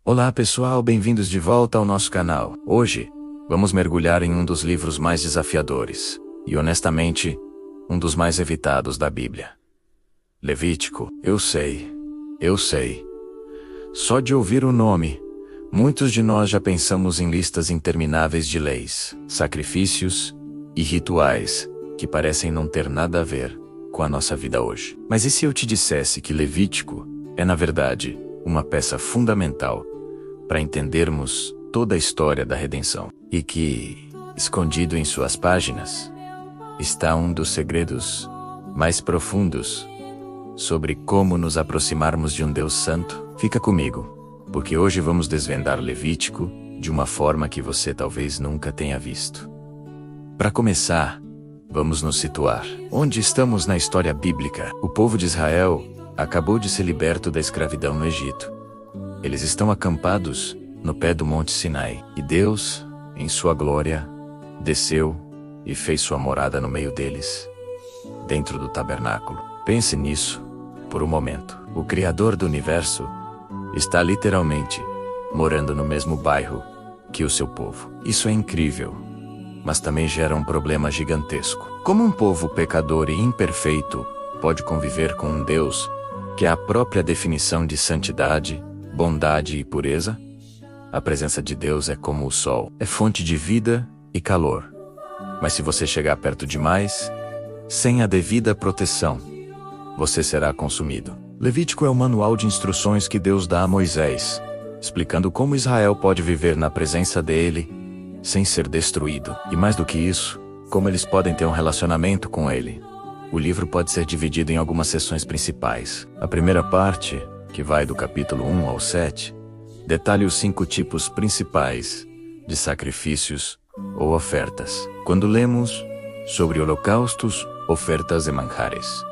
Olá pessoal, bem-vindos de volta ao nosso canal. Hoje, vamos mergulhar em um dos livros mais desafiadores, e honestamente, um dos mais evitados da Bíblia. Levítico. Eu sei. Só de ouvir o nome, muitos de nós já pensamos em listas intermináveis de leis, sacrifícios e rituais que parecem não ter nada a ver com a nossa vida hoje. Mas e se eu te dissesse que Levítico é, na verdade, uma peça fundamental para entendermos toda a história da redenção, e que, escondido em suas páginas, está um dos segredos mais profundos sobre como nos aproximarmos de um Deus santo? Fica comigo, porque hoje vamos desvendar Levítico de uma forma que você talvez nunca tenha visto. Para começar, vamos nos situar. Onde estamos na história bíblica? O povo de Israel acabou de ser liberto da escravidão no Egito. Eles estão acampados no pé do Monte Sinai, e Deus, em sua glória, desceu e fez sua morada no meio deles, dentro do tabernáculo. Pense nisso por um momento. O Criador do universo está literalmente morando no mesmo bairro que o seu povo. Isso é incrível, mas também gera um problema gigantesco. Como um povo pecador e imperfeito pode conviver com um Deus que é a própria definição de santidade, bondade e pureza? A presença de Deus é como o sol, é fonte de vida e calor. Mas se você chegar perto demais, sem a devida proteção, você será consumido. Levítico é o manual de instruções que Deus dá a Moisés, explicando como Israel pode viver na presença dele, sem ser destruído. E mais do que isso, como eles podem ter um relacionamento com ele. O livro pode ser dividido em algumas seções principais. A primeira parte, que vai do capítulo 1 ao 7, detalha os 5 tipos principais de sacrifícios ou ofertas. Quando lemos sobre holocaustos, ofertas e manjares,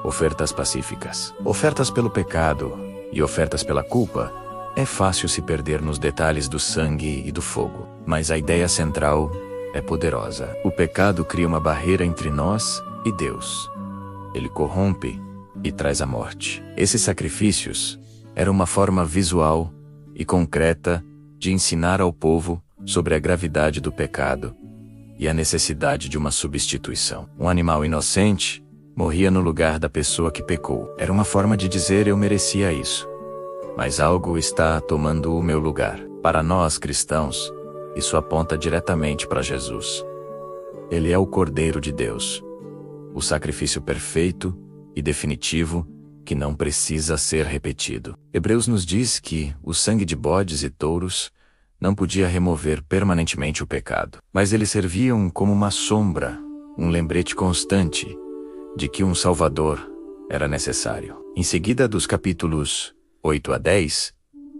ofertas pacíficas, ofertas pelo pecado e ofertas pela culpa, é fácil se perder nos detalhes do sangue e do fogo. Mas a ideia central é poderosa. O pecado cria uma barreira entre nós e Deus. Ele corrompe e traz a morte. Esses sacrifícios eram uma forma visual e concreta de ensinar ao povo sobre a gravidade do pecado e a necessidade de uma substituição. Um animal inocente morria no lugar da pessoa que pecou. Era uma forma de dizer: eu merecia isso, mas algo está tomando o meu lugar. Para nós cristãos, isso aponta diretamente para Jesus. Ele é o Cordeiro de Deus, o sacrifício perfeito e definitivo que não precisa ser repetido. Hebreus nos diz que o sangue de bodes e touros não podia remover permanentemente o pecado, mas eles serviam como uma sombra, um lembrete constante de que um Salvador era necessário. Em seguida, dos capítulos 8 a 10,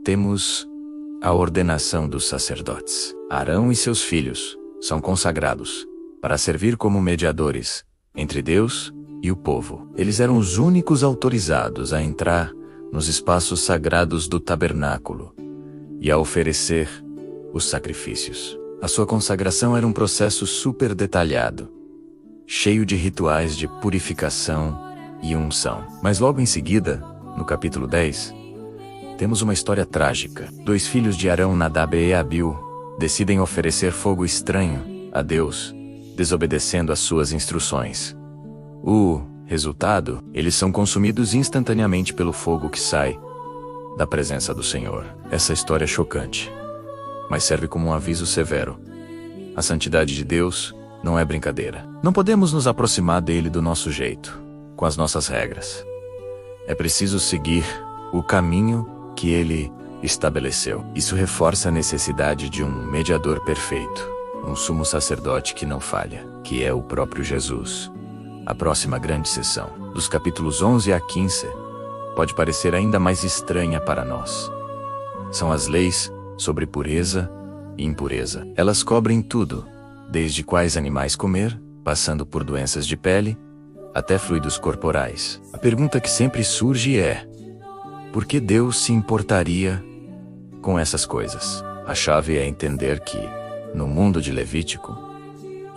temos a ordenação dos sacerdotes. Arão e seus filhos são consagrados para servir como mediadores entre Deus e o povo. Eles eram os únicos autorizados a entrar nos espaços sagrados do tabernáculo e a oferecer os sacrifícios. A sua consagração era um processo super detalhado, cheio de rituais de purificação e unção. Mas logo em seguida, no capítulo 10, temos uma história trágica. 2 filhos de Arão, Nadab e Abiú, decidem oferecer fogo estranho a Deus, desobedecendo às suas instruções. O resultado, eles são consumidos instantaneamente pelo fogo que sai da presença do Senhor. Essa história é chocante, mas serve como um aviso severo. A santidade de Deus não é brincadeira. Não podemos nos aproximar dele do nosso jeito, com as nossas regras. É preciso seguir o caminho que ele estabeleceu. Isso reforça a necessidade de um mediador perfeito, um sumo sacerdote que não falha, que é o próprio Jesus. A próxima grande sessão, dos capítulos 11 a 15, pode parecer ainda mais estranha para nós. São as leis sobre pureza e impureza. Elas cobrem tudo, desde quais animais comer, passando por doenças de pele, até fluidos corporais. A pergunta que sempre surge é: por que Deus se importaria com essas coisas? A chave é entender que, no mundo de Levítico,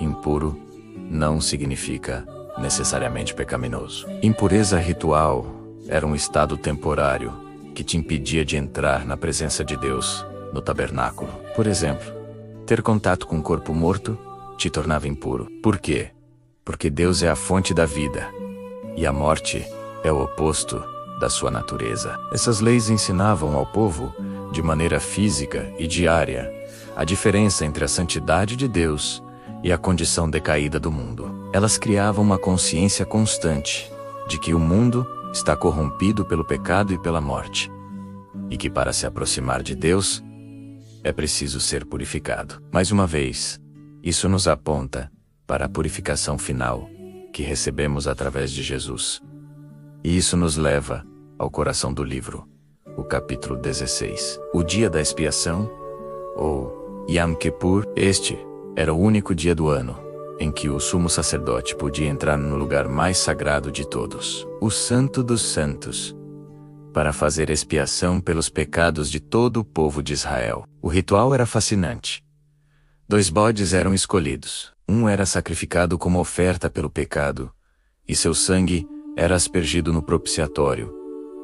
impuro não significa necessariamente pecaminoso. Impureza ritual era um estado temporário que te impedia de entrar na presença de Deus, no tabernáculo. Por exemplo, ter contato com um corpo morto te tornava impuro. Por quê? Porque Deus é a fonte da vida, e a morte é o oposto da sua natureza. Essas leis ensinavam ao povo, de maneira física e diária, a diferença entre a santidade de Deus e a condição decaída do mundo. Elas criavam uma consciência constante de que o mundo está corrompido pelo pecado e pela morte, e que para se aproximar de Deus, é preciso ser purificado. Mais uma vez, isso nos aponta para a purificação final que recebemos através de Jesus. E isso nos leva ao coração do livro, o capítulo 16. O dia da expiação, ou Yom Kippur, este era o único dia do ano em que o sumo sacerdote podia entrar no lugar mais sagrado de todos, o Santo dos Santos, para fazer expiação pelos pecados de todo o povo de Israel. O ritual era fascinante. 2 bodes eram escolhidos. Um era sacrificado como oferta pelo pecado, e seu sangue era aspergido no propiciatório,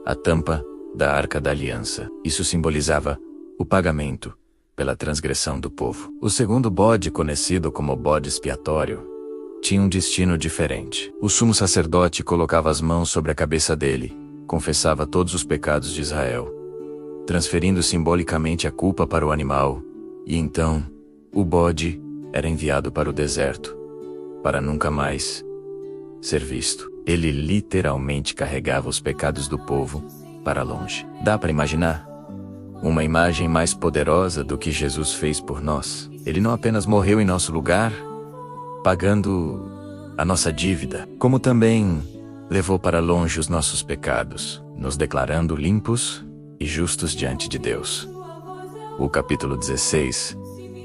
a tampa da Arca da Aliança. Isso simbolizava o pagamento pela transgressão do povo. O segundo bode, conhecido como bode expiatório, tinha um destino diferente. O sumo sacerdote colocava as mãos sobre a cabeça dele, confessava todos os pecados de Israel, transferindo simbolicamente a culpa para o animal, e então o bode era enviado para o deserto, para nunca mais ser visto. Ele literalmente carregava os pecados do povo para longe. Dá para imaginar? Uma imagem mais poderosa do que Jesus fez por nós. Ele não apenas morreu em nosso lugar, pagando a nossa dívida, como também levou para longe os nossos pecados, nos declarando limpos e justos diante de Deus. O capítulo 16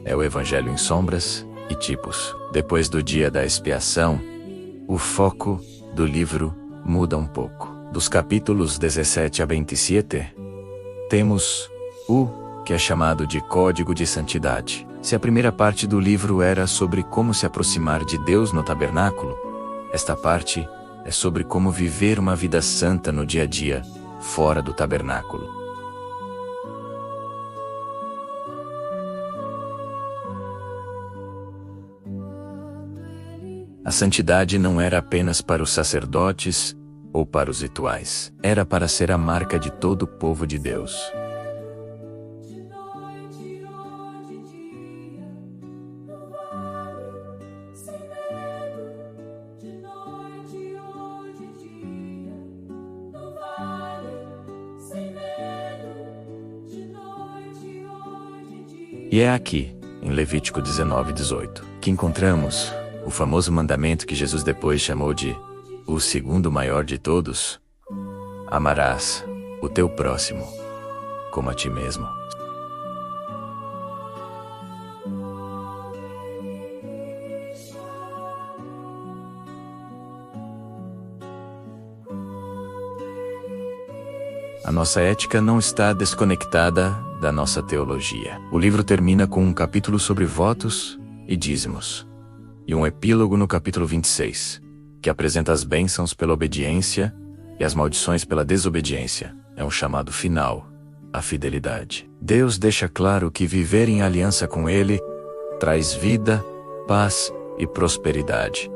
é o Evangelho em sombras e tipos. Depois do dia da expiação, o foco do livro muda um pouco. Dos capítulos 17 a 27, temos o que é chamado de Código de Santidade. Se a primeira parte do livro era sobre como se aproximar de Deus no tabernáculo, esta parte é sobre como viver uma vida santa no dia a dia, fora do tabernáculo. A santidade não era apenas para os sacerdotes ou para os rituais. Era para ser a marca de todo o povo de Deus. E é aqui, em Levítico 19:18, que encontramos o famoso mandamento que Jesus depois chamou de o segundo maior de todos: amarás o teu próximo como a ti mesmo. A nossa ética não está desconectada da nossa teologia. O livro termina com um capítulo sobre votos e dízimos, e um epílogo no capítulo 26, que apresenta as bênçãos pela obediência e as maldições pela desobediência. É um chamado final à fidelidade. Deus deixa claro que viver em aliança com Ele traz vida, paz e prosperidade,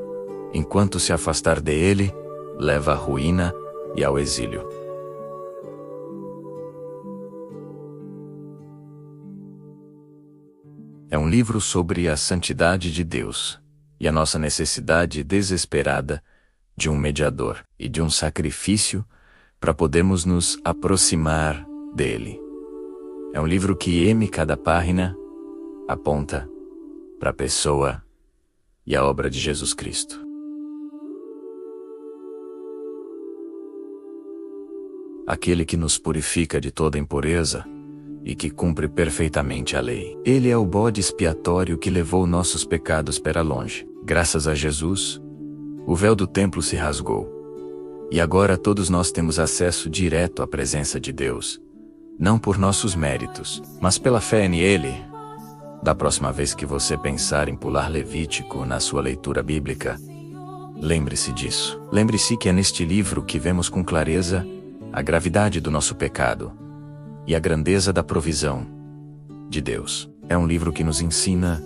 enquanto se afastar dele leva à ruína e ao exílio. É um livro sobre a santidade de Deus e a nossa necessidade desesperada de um mediador e de um sacrifício para podermos nos aproximar dele. É um livro que em cada página aponta para a pessoa e a obra de Jesus Cristo. Aquele que nos purifica de toda impureza e que cumpre perfeitamente a lei. Ele é o bode expiatório que levou nossos pecados para longe. Graças a Jesus, o véu do templo se rasgou. E agora todos nós temos acesso direto à presença de Deus, não por nossos méritos, mas pela fé nele. Da próxima vez que você pensar em pular Levítico na sua leitura bíblica, lembre-se disso. Lembre-se que é neste livro que vemos com clareza a gravidade do nosso pecado, e a grandeza da provisão de Deus. É um livro que nos ensina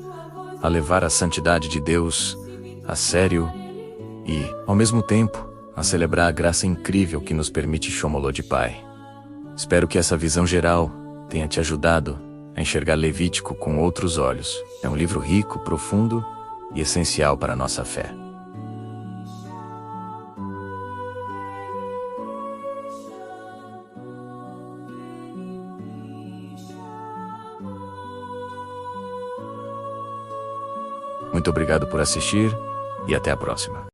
a levar a santidade de Deus a sério e, ao mesmo tempo, a celebrar a graça incrível que nos permite Shomoló de Pai. Espero que essa visão geral tenha te ajudado a enxergar Levítico com outros olhos. É um livro rico, profundo e essencial para a nossa fé. Muito obrigado por assistir e até a próxima.